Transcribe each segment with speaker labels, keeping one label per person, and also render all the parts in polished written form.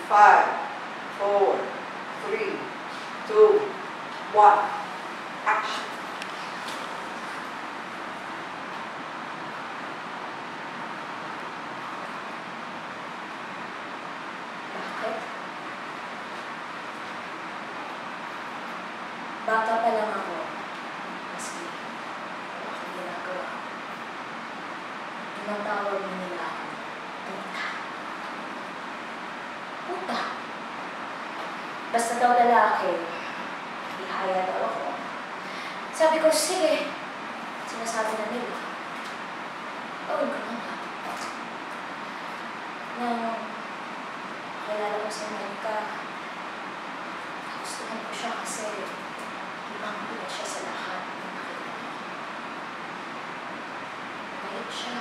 Speaker 1: 5, 4, 3, 2, 1, action.
Speaker 2: Bakit? Bata pa lang ako. Maski wala akong ginagawa. Tinatawag mo nila ako. Puta. Puta. Basta daw lalaki, ihaya daw ako. Sabi ko, sige. Sinasabi na nila. Gawin ko na nga. Nang kilala ko si Monica, gustuhan ko siya kasi ibang-iba siya sa lahat ng nakilala ko. Mabait siya.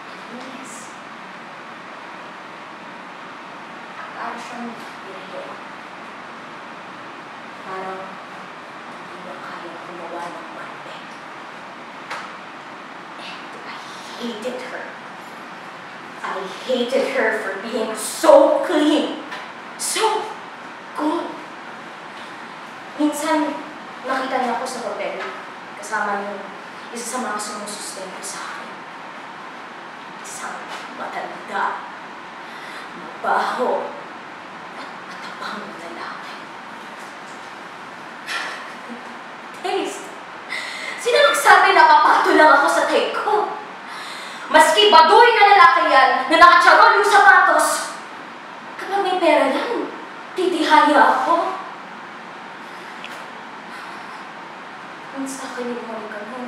Speaker 2: Malinis. Parang siyang birhe. Parang hindi niya kaya gumawa ng mali. And I hated her. I hated her for being so clean. So good. Minsan, nakita niya ako sa hotel. Kasama yung isa sa mga sumusustento sa akin. Isang matanda, mabaho, at matabang na lalaki. Taste! Sino nagsabi na papato lang ako sa take ko? Maski baduy na lalaki yan na nakacharol yung sapatos, kapag may pera yan, titihaya ako. Ang sa akin yung Monica mo,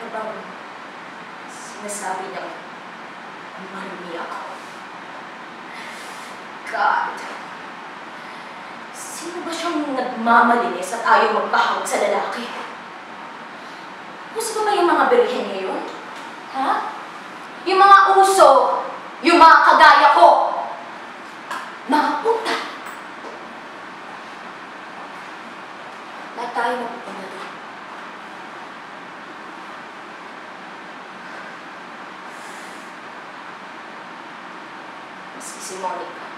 Speaker 2: habang sinasabi niya, marami ako. God, sino ba siyang nagmamalinis at ayaw magpahawag sa lalaki? Gusto ba yung mga berihen ngayon? Ha? Yung mga uso, yung mga kagaya ko, mga puta. Lahat tayo mapupunta doon. Maski si Monica.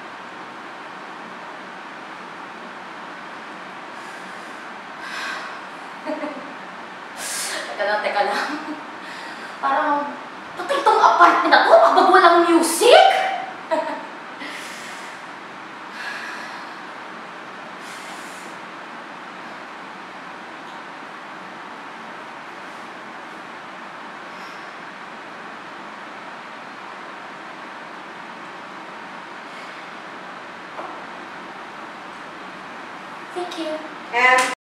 Speaker 2: Teka lang. Parang, pati itong apartment na to, kapag walang music? Thank you.
Speaker 1: And